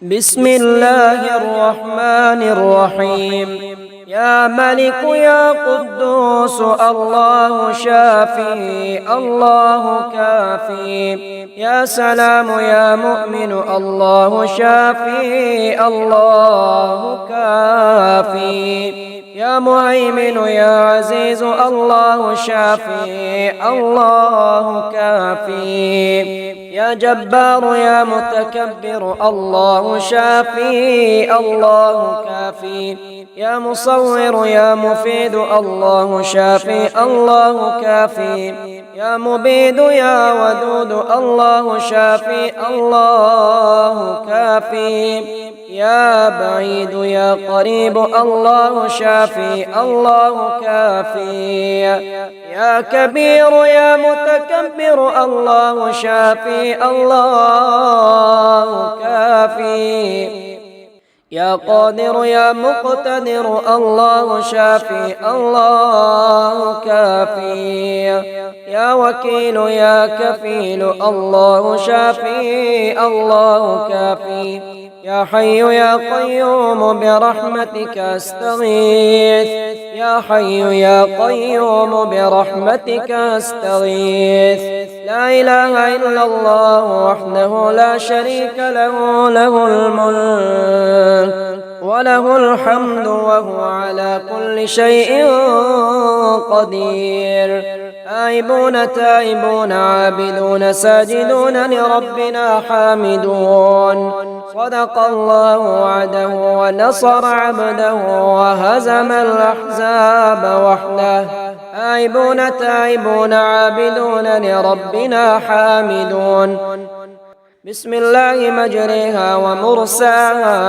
بسم الله الرحمن الرحيم. يا ملك يا قدوس الله شافي الله كافي. يا سلام يا مؤمن الله شافي الله كافي. يا مهيمن يا عزيز الله شافي الله كافي. يا جبار يا متكبر الله شافي الله كافي. يا مصور يا مفيد الله شافي الله كافي. يا مبيد يا ودود الله شافي الله كافي. يا بعيد يا قريب الله شافي الله كافي. يا كبير يا متكبر الله شافي الله كافي. يا قادر يا مقتدر الله شافي الله كافي. يا وكيل يا كفيل الله شافي الله كافي. يا حي يا قيوم برحمتك استغيث. يا حي يا قيوم برحمتك استغيث. لا إله إلا الله وحده لا شريك له له الملك وله الحمد وهو على كل شيء قدير. آيبون تائبون عابدون ساجدون لربنا حامدون. صدق الله وعده ونصر عبده وهزم الأحزاب وحده. آيبون تائبون عابدون لربنا حامدون. بسم الله مجريها ومرساها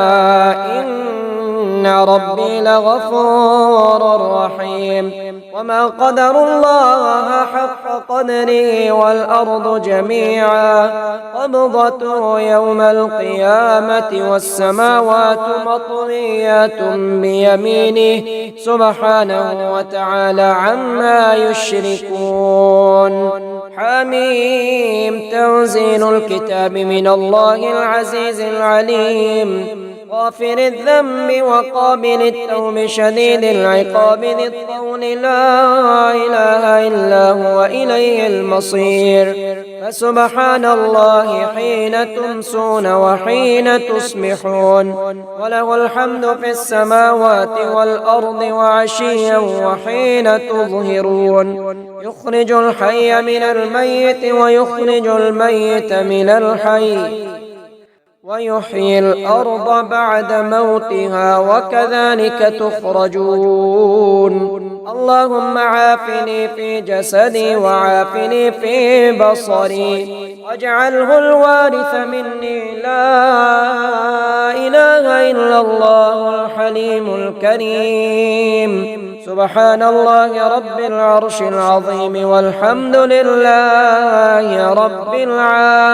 إن ربي لغفور رحيم. وما قدر الله حق قدره والأرض جميعا قبضته يوم القيامة والسماوات مطويات بيمينه سبحانه وتعالى عما يشركون. حميم. تنزيل الكتاب من الله العزيز العليم غافر الذنب وقابل التوب شديد العقاب ذي الطول لا إله إلا هو إليه المصير. فسبحان الله حين تمسون وحين تصبحون وله الحمد في السماوات والأرض وعشيا وحين تظهرون. يخرج الحي من الميت ويخرج الميت من الحي ويحيي الأرض بعد موتها وكذلك تخرجون. اللهم عافني في جسدي وعافني في بصري واجعله الوارث مني. لا إله إلا الله الحليم الكريم. سبحان الله رب العرش العظيم والحمد لله رب العالمين.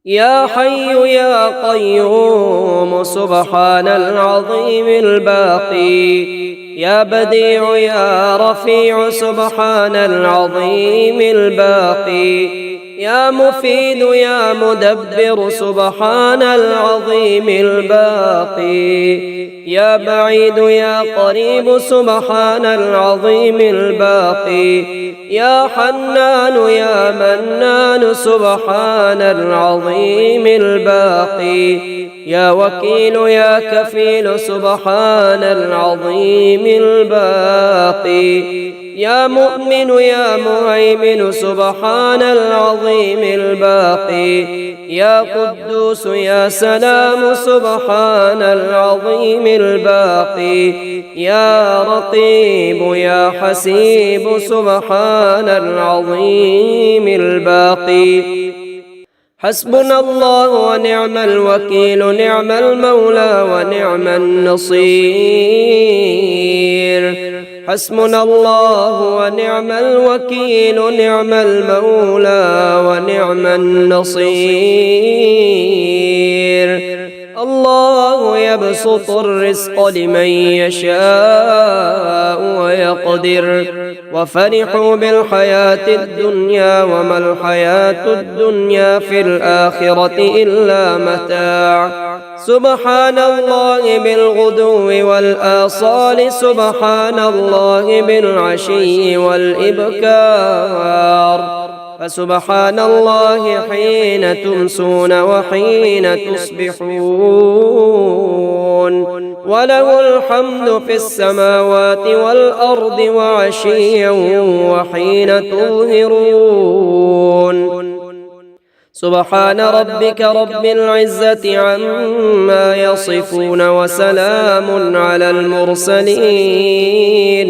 يا حي يا قيوم سبحان العظيم الباقي. يا بديع يا رفيع سبحان العظيم الباقي. يا مفيد يا مدبر سبحان العظيم الباقي. يا بعيد يا قريب سبحان العظيم الباقي. يا حنان يا منان سبحان العظيم الباقي. يا وكيل يا كفيل سبحان العظيم الباقي. يا مؤمن يا مهيمن سبحان العظيم الباقي. يا قدوس يا سلام سبحان العظيم الباقي. يا رقيب يا حسيب سبحان العظيم الباقي. حسبنا الله ونعم الوكيل نعم المولى ونعم النصير. حسبنا الله ونعم الوكيل نعم المولى ونعم النصير. الله يبسط يبسط الرزق لمن يشاء ويقدر وفرحوا بالحياة الدنيا وما الحياة الدنيا في الآخرة إلا متاع سبحان الله بالغدو والآصال سبحان الله بالعشي والإبكار فسبحان الله حين تمسون وحين تصبحون وله الحمد في السماوات والأرض وعشيا وحين تظهرون سبحان ربك رب العزة عما يصفون وسلام على المرسلين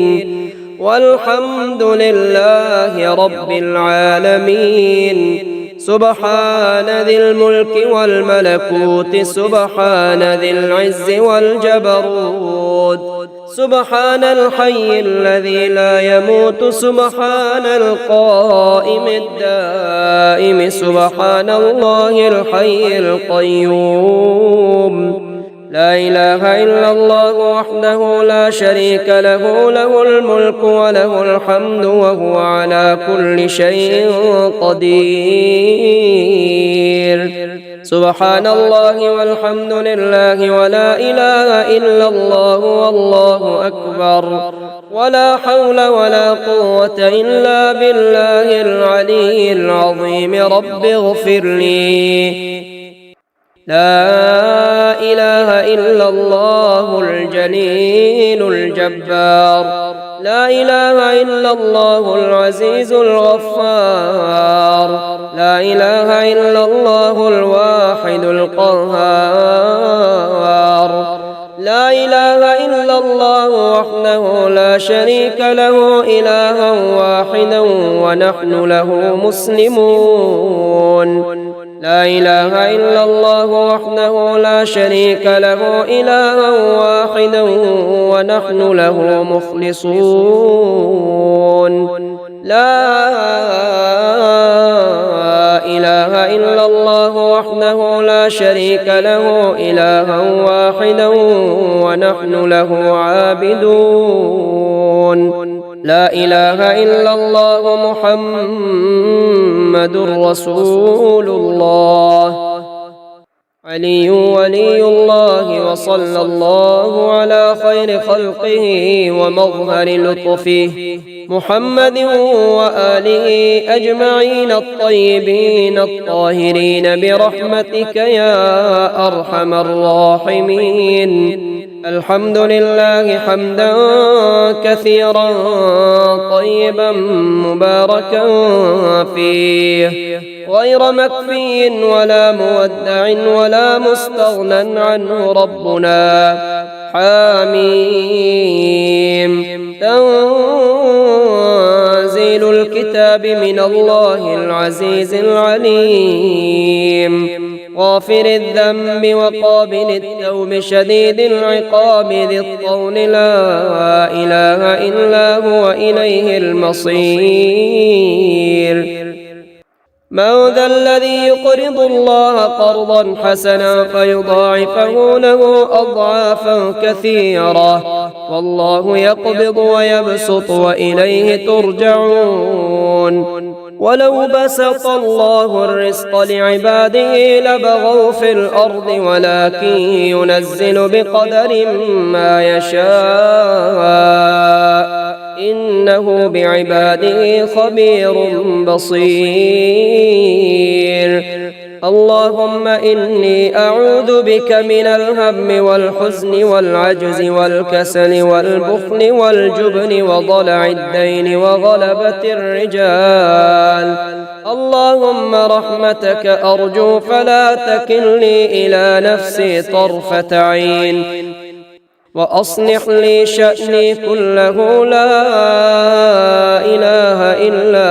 والحمد لله رب العالمين سبحان ذي الملك والملكوت سبحان ذي العز والجبروت سبحان الحي الذي لا يموت سبحان القائم الدائم سبحان الله الحي القيوم لا إله إلا الله وحده لا شريك له له الملك وله الحمد وهو على كل شيء قدير سبحان الله والحمد لله ولا إله إلا الله والله أكبر ولا حول ولا قوة إلا بالله العلي العظيم رب اغفر لي لا إله إلا الله الجليل الجبار لا إله إلا الله العزيز الغفار لا إله إلا الله الواحد القهار لا إله إلا الله وحده لا شريك له إلها واحدا ونحن له مسلمون لا إله إلا الله وحده لا شريك له إلها واحدا ونحن له مخلصون لا إله إلا الله وحده لا شريك له إلها واحدا ونحن له عابدون لا إله إلا الله محمد رسول الله علي ولي الله وصلى الله على خير خلقه ومظهر لطفه محمد وآله أجمعين الطيبين الطاهرين برحمتك يا أرحم الراحمين الحمد لله حمدا كثيرا طيبا مباركا فيه غير مكفي ولا مودع ولا مستغنى عنه ربنا حميم تنزيل الكتاب من الله العزيز العليم غافر الذنب وقابل التوب شديد العقاب ذي الطول لا إله إلا هو إليه المصير من ذا الذي يقرض الله قرضا حسنا فيضاعفه له أضعافا كثيرة والله يقبض ويبسط وإليه ترجعون ولو بسط الله الرزق لعباده لبغوا في الأرض ولكن ينزل بقدر ما يشاء إنه بعباده خبير بصير اللهم إني أعوذ بك من الهم والحزن والعجز والكسل والبخل والجبن وضلع الدين وغلبة الرجال اللهم رحمتك أرجو فلا تكلني إلى نفسي طرفة عين وأصلح لي شأني كله لا إله إلا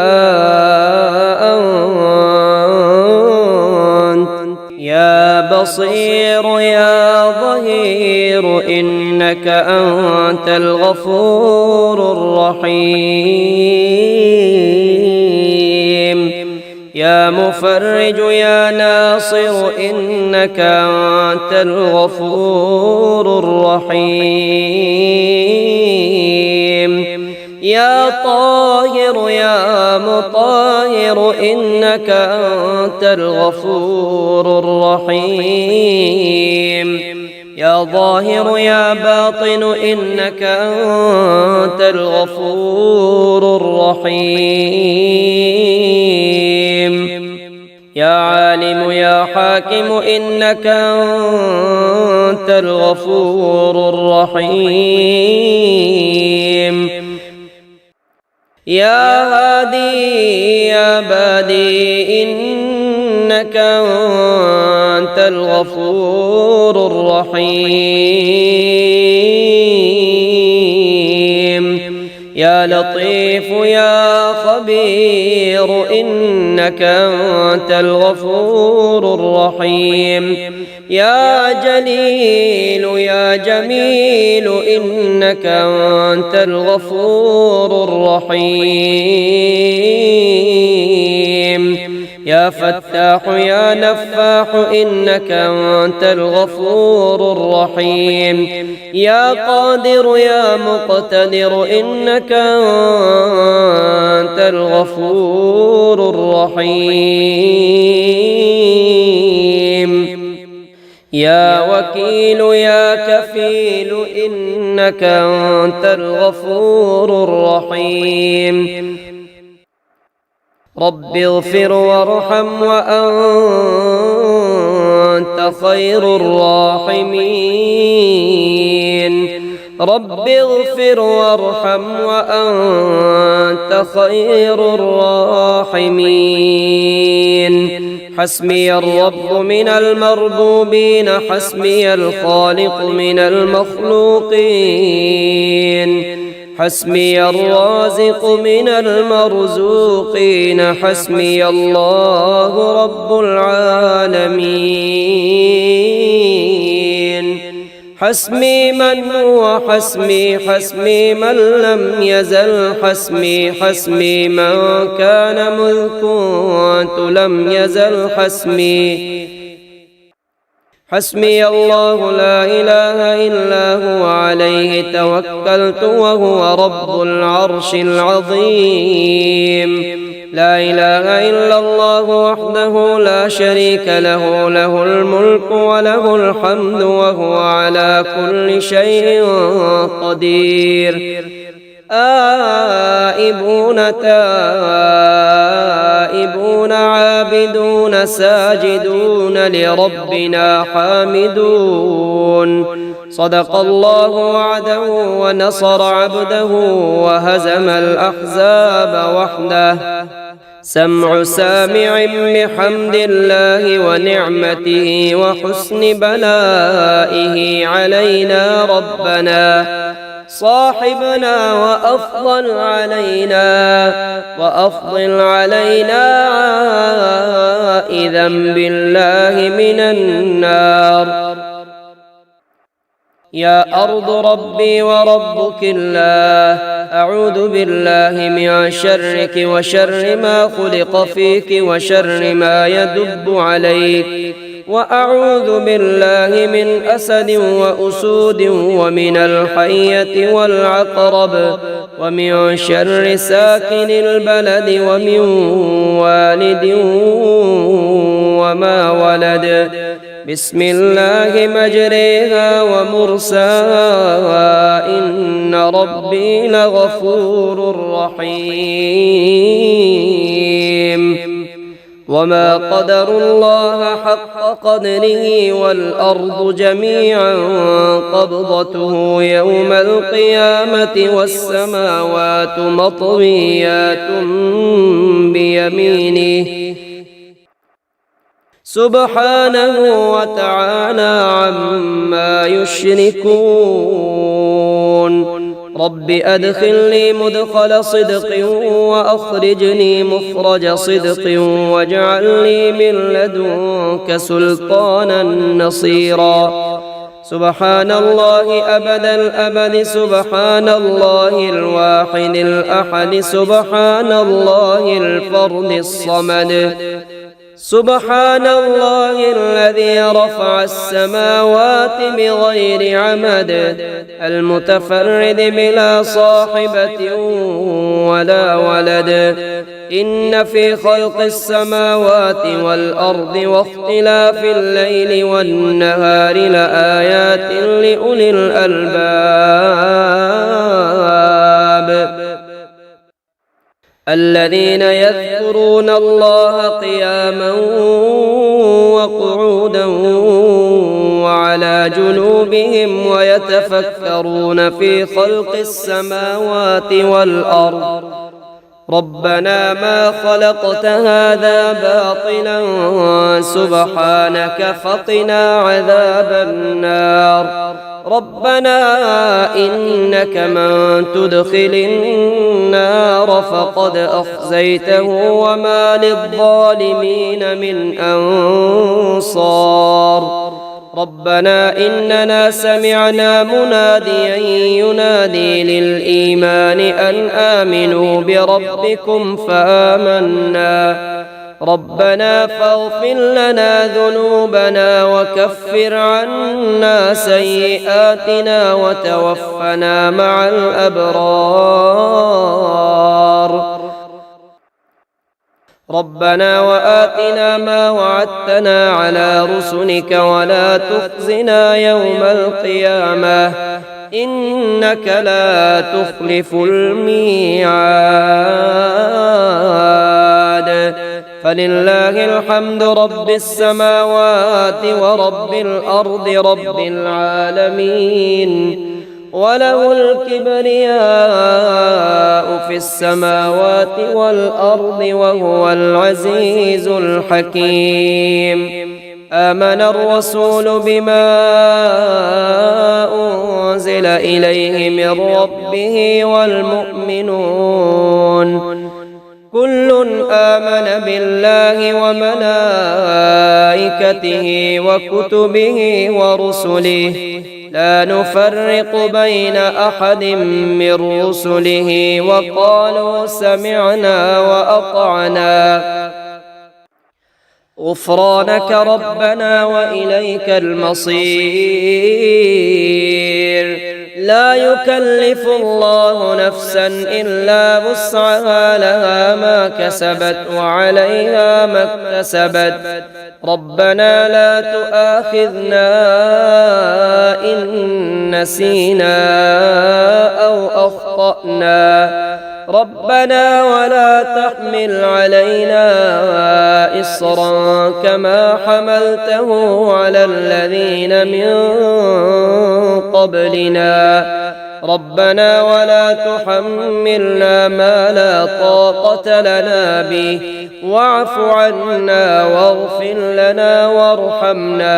أنت يا بصير يا ظهير إنك أنت الغفور الرحيم يا مفرج يا ناصر الناصر إنك أنت الغفور الرحيم يا طاهر يا مطهر إنك أنت الغفور الرحيم يا ظاهر يا باطن إنك أنت الغفور الرحيم يا عالم يا حاكم إنك أنت الغفور الرحيم يا هادي يا بادي إنك أنت الغفور الرحيم يا لطيف يا خبير إنك أنت الغفور الرحيم يا جليل يا جميل إنك أنت الغفور الرحيم يا فتاح يا نفاح إنك أنت الغفور الرحيم يا قادر يا مقتدر إنك أنت الغفور الرحيم يا وكيل يا كفيل إنك أنت الغفور الرحيم رب اغفر وارحم وأنت خير الراحمين رب اغفر وارحم وأنت خير الراحمين حسبي الرب من المربوبين حسبي الخالق من المخلوقين حسبي الرازق من المرزوقين حسبي الله رب العالمين حسبي من هو حسبي حسبي من لم يزل حسبي حسبي من كان مذ كنت لم يزل حسبي حسبي الله لا إله إلا هو عليه توكلت وهو رب العرش العظيم لا إله إلا الله وحده لا شريك له له الملك وله الحمد وهو على كل شيء قدير آئبون تائبون عابدون ساجدون لربنا حامدون صدق الله وعده ونصر عبده وهزم الأحزاب وحده سمع سامع بحمد الله ونعمته وحسن بلائه علينا ربنا صاحبنا وأفضل علينا إذا بالله من النار يا أرض ربي وربك الله أعوذ بالله من شرك وشر ما خلق فيك وشر ما يدب عليك وأعوذ بالله من أسد وأسود ومن الحية والعقرب ومن شر ساكن البلد ومن والد وما ولد بسم الله مجريها ومرساها إن ربي لغفور رحيم وما قدروا الله حق قدره والأرض جميعا قبضته يوم القيامة والسماوات مطويات بيمينه سبحانه وتعالى عما يشركون رب أدخلني مدخل صدق وأخرجني مخرج صدق واجعل لي من لدنك سلطانا نصيرا سبحان الله أبد الأبد سبحان الله الواحد الأحد سبحان الله الفرد الصمد سبحان الله الذي رفع السماوات بغير عمد المتفرد بلا صاحبة ولا ولد إن في خلق السماوات والأرض واختلاف الليل والنهار لآيات لأولي الألباب الذين يذكرون الله قياما وقعودا وعلى جنوبهم ويتفكرون في خلق السماوات والأرض ربنا ما خلقت هذا باطلا سبحانك فقنا عذاب النار ربنا إنك من تدخل النار فقد أخزيته وما للظالمين من أنصار ربنا إننا سمعنا مناديا ينادي للإيمان أن آمنوا بربكم فآمنا ربنا فاغفر لنا ذنوبنا وكفر عنا سيئاتنا وتوفنا مع الأبرار ربنا وآتنا ما وعدتنا على رسلك ولا تخزنا يوم القيامة إنك لا تخلف الميعاد فلله الحمد رب السماوات ورب الأرض رب العالمين وله الكبرياء في السماوات والأرض وهو العزيز الحكيم آمن الرسول بما أنزل إليه من ربه والمؤمنون كل آمن بالله وملائكته وكتبه ورسله لا نفرق بين أحد من رسله وقالوا سمعنا وأطعنا غفرانك ربنا وإليك المصير لا يكلف الله نفسا إلا وسعها لها ما كسبت وعليها ما اكتسبت ربنا لا تؤاخذنا إن نسينا أو أخطأنا ربنا ولا تحمل علينا إصرا كما حملته على الذين من قبلنا ربنا ولا تحملنا ما لا طاقة لنا به واعف عنا واغفر لنا وارحمنا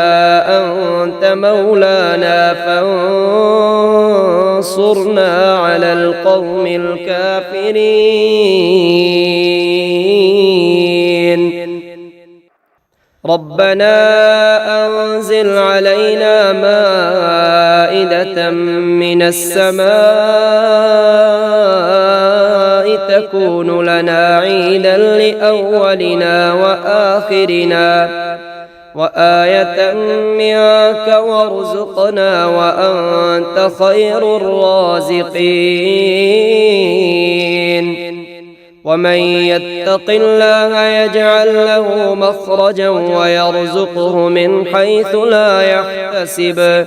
أنت مولانا فانصرنا على القوم الكافرين ربنا أنزل علينا مائدة من السماء تكون لنا عيدا لأولنا وآخرنا وآية منك وارزقنا وأنت خير الرازقين ومن يتق الله يجعل له مخرجا ويرزقه من حيث لا يحتسب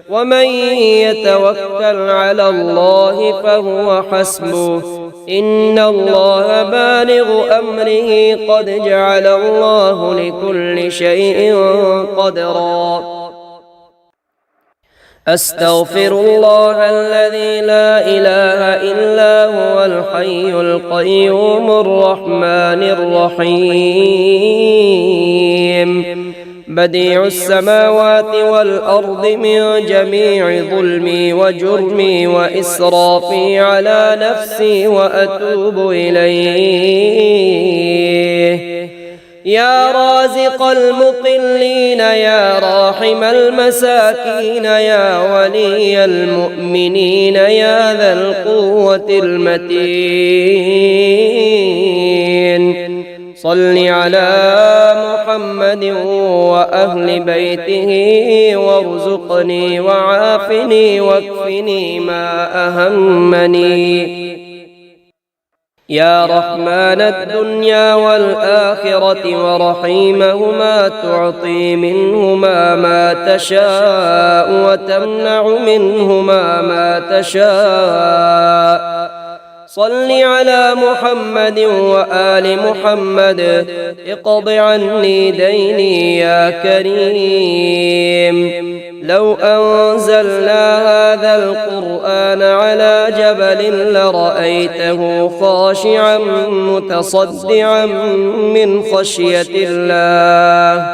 ومن يتوكل على الله فهو حسبه إن الله بالغ أمره قد جعل الله لكل شيء قدرا أستغفر الله الذي لا إله إلا هو الحي القيوم الرحمن الرحيم بديع السماوات والأرض من جميع ظلمي وجرمي وإسرافي على نفسي وأتوب إليه يا رازق المقلين يا راحم المساكين يا ولي المؤمنين يا ذا القوة المتين صل على محمد وأهل بيته وارزقني وعافني واكفني ما أهمني. يا رحمن الدنيا والآخرة ورحيمهما تعطي منهما ما تشاء وتمنع منهما ما تشاء. صل على محمد وآل محمد اقض عني ديني يا كريم. لو أنزلنا هذا القرآن على جبل لرأيته خاشعا متصدعا من خشية الله.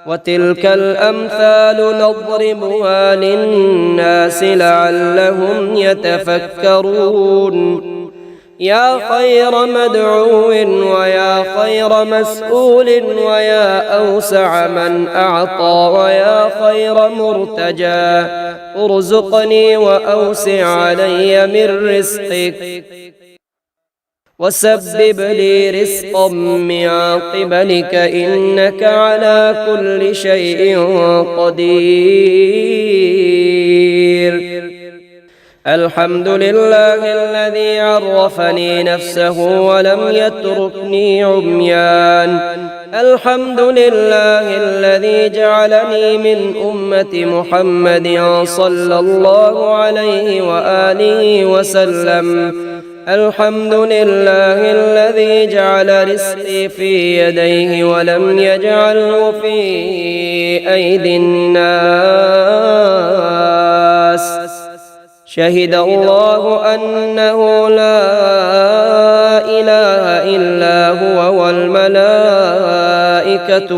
وتلك الأمثال نضربها للناس لعلهم يتفكرون. يا خير مدعو ويا خير مسؤول ويا أوسع من أعطى ويا خير مرتجى، ارزقني وأوسع علي من رزقك وسبب لي رزقا من قبلك إنك على كل شيء قدير. الحمد لله الذي عرفني نفسه ولم يتركني عميان. الحمد لله الذي جعلني من أمة محمد صلى الله عليه وآله وسلم. الحمد لله الذي جعل رزقي في يديه ولم يجعله في أيدي الناس. شهد الله أنه لا إله إلا هو والملائكة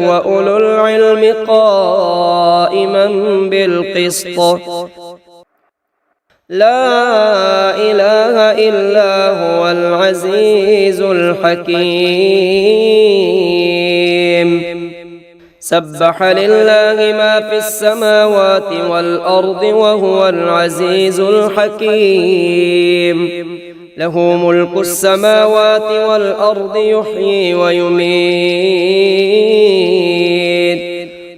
وأولو العلم قائما بالقسط. لا إله إلا هو العزيز الحكيم. سبح لله ما في السماوات والأرض وهو العزيز الحكيم. له ملك السماوات والأرض يحيي ويميت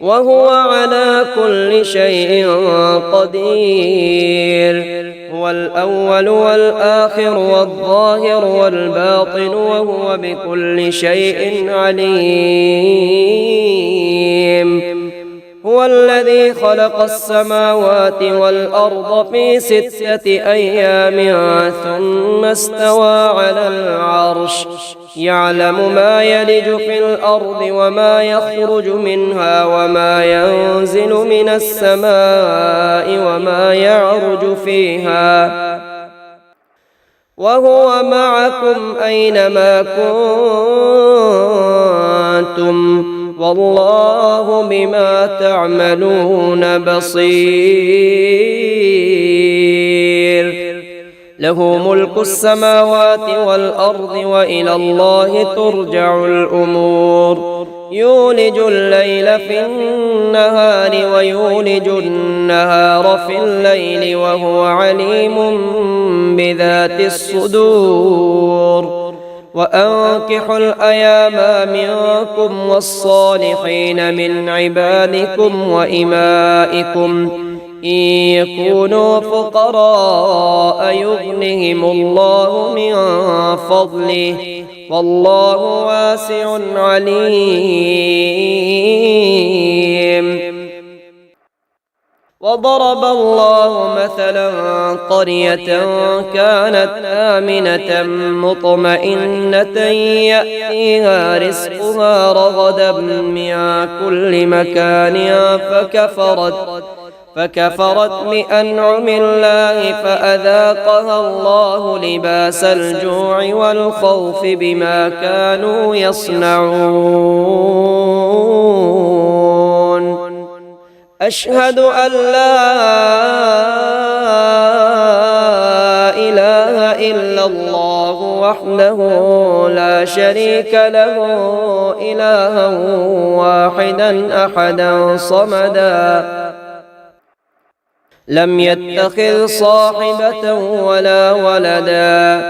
وهو على كل شيء قدير. هو الأول والآخر والظاهر والباطن وهو بكل شيء عليم. هو الذي خلق السماوات والأرض في 6 أيام ثم استوى على العرش. يعلم ما يلج في الأرض وما يخرج منها وما ينزل من السماء وما يعرج فيها وهو معكم أينما كنتم والله بما تعملون بصير. له ملك السماوات والأرض وإلى الله ترجع الأمور. يولج الليل في النهار ويولج النهار في الليل وهو عليم بذات الصدور. وأنكحوا الأيام منكم والصالحين من عبادكم وإمائكم إن يكونوا فقراء يغنهم الله من فضله والله واسع عليم. وضرب الله مثلا قرية كانت آمنة مطمئنة يأتيها رزقها رغدا من كل مكان فكفرت بأنعم الله فأذاقها الله لباس الجوع والخوف بما كانوا يصنعون. أشهد أن لا إله إلا الله وحده لا شريك له إلها واحدا أحدا صمدا لم يتخذ صاحبة ولا ولدا.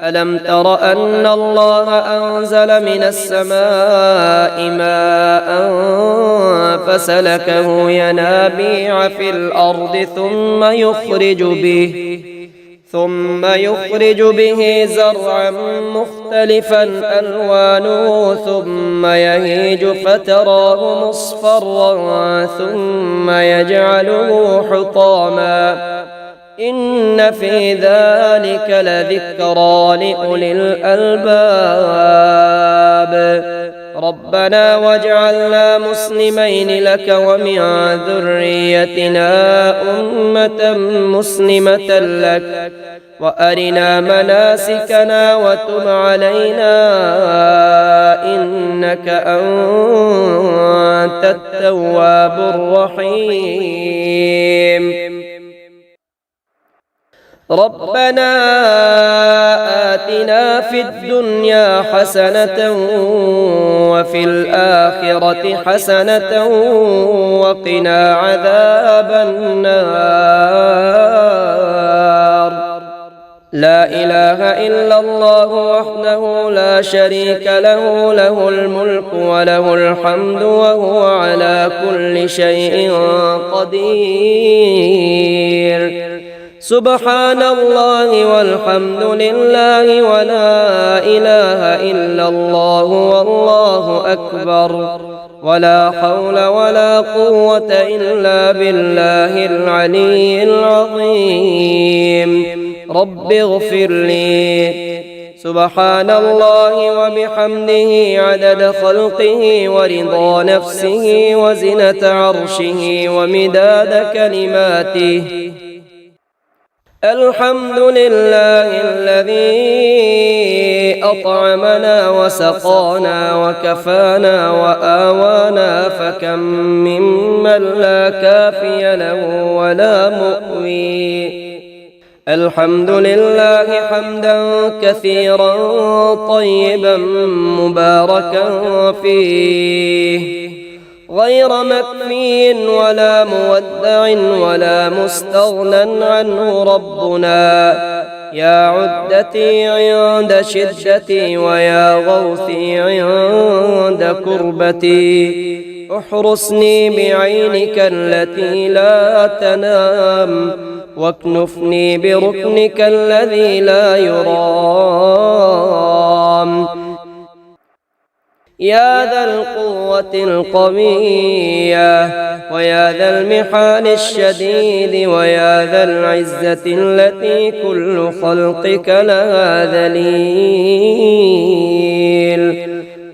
ألم تر أن الله أنزل من السماء ماء فسلكه ينابيع في الأرض ثم يخرج به زرعا مختلفا ألوانه ثم يهيج فتراه مصفرا ثم يجعله حطاما إن في ذلك لذكرى لأولي الألباب ربنا واجعلنا مسلمين لك ومن ذريتنا أمة مسلمة لك وأرنا مناسكنا وتب علينا إنك أنت التواب الرحيم ربنا آتنا في الدنيا حسنة وفي الآخرة حسنة وقنا عذاب النار لا إله إلا الله وحده لا شريك له له الملك وله الحمد وهو على كل شيء قدير سبحان الله والحمد لله ولا إله إلا الله والله أكبر ولا حول ولا قوة إلا بالله العلي العظيم رب اغفر لي سبحان الله وبحمده عدد خلقه ورضا نفسه وزنة عرشه ومداد كلماته الحمد لله الذي أطعمنا وسقانا وكفانا وآوانا فكم ممن لا كافي له ولا مؤوي الحمد لله حمدا كثيرا طيبا مباركا فيه غير مكفي ولا مودع ولا مستغنى عنه ربنا يا عدتي عند شدتي ويا غوثي عند كربتي احرسني بعينك التي لا تنام واكنفني بركنك الذي لا يرام يا ذا القوة القوية ويا ذا المحال الشديد ويا ذا العزة التي كل خلقك لها ذليل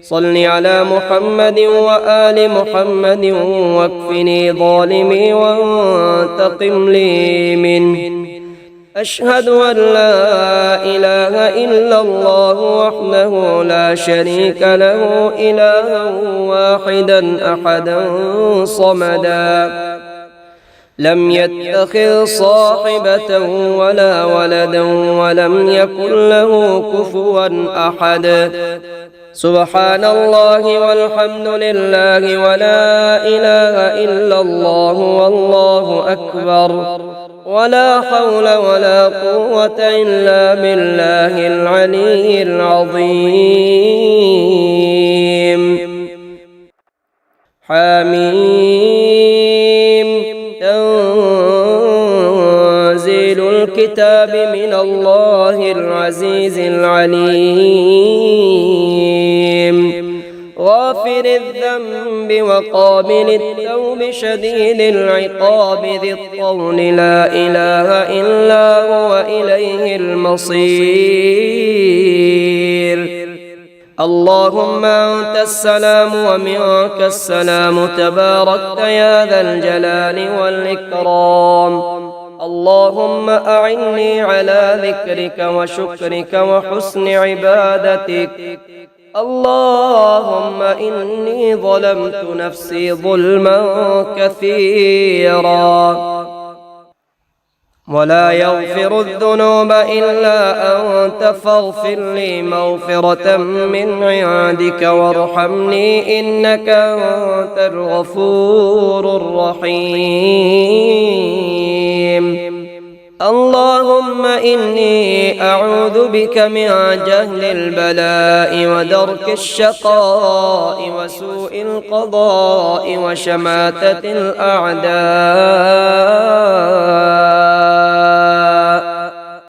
صل على محمد وآل محمد واكفني ظالمي وانتقم لي منه أشهد أن لا إله إلا الله وحده لا شريك له إلها واحدا أحدا صمدا لم يتخذ صاحبة ولا ولدا ولم يكن له كفوا أحد سبحان الله والحمد لله ولا إله إلا الله والله أكبر ولا حول ولا قوة إلا بالله العلي العظيم حميم تنزيل الكتاب من الله العزيز العليم غافر الذنب وقابل التوب شديد العقاب ذي الطول لا إله إلا هو إليه المصير اللهم أنت السلام ومنك السلام تباركت يا ذا الجلال والإكرام اللهم أعني على ذكرك وشكرك وحسن عبادتك اللهم إني ظلمت نفسي ظلما كثيرا ولا يغفر الذنوب إلا أنت فاغفر لي مغفرة من عندك وارحمني إنك أنت الغفور الرحيم اللهم إني أعوذ بك من جهل البلاء ودرك الشقاء وسوء القضاء وشماتة الأعداء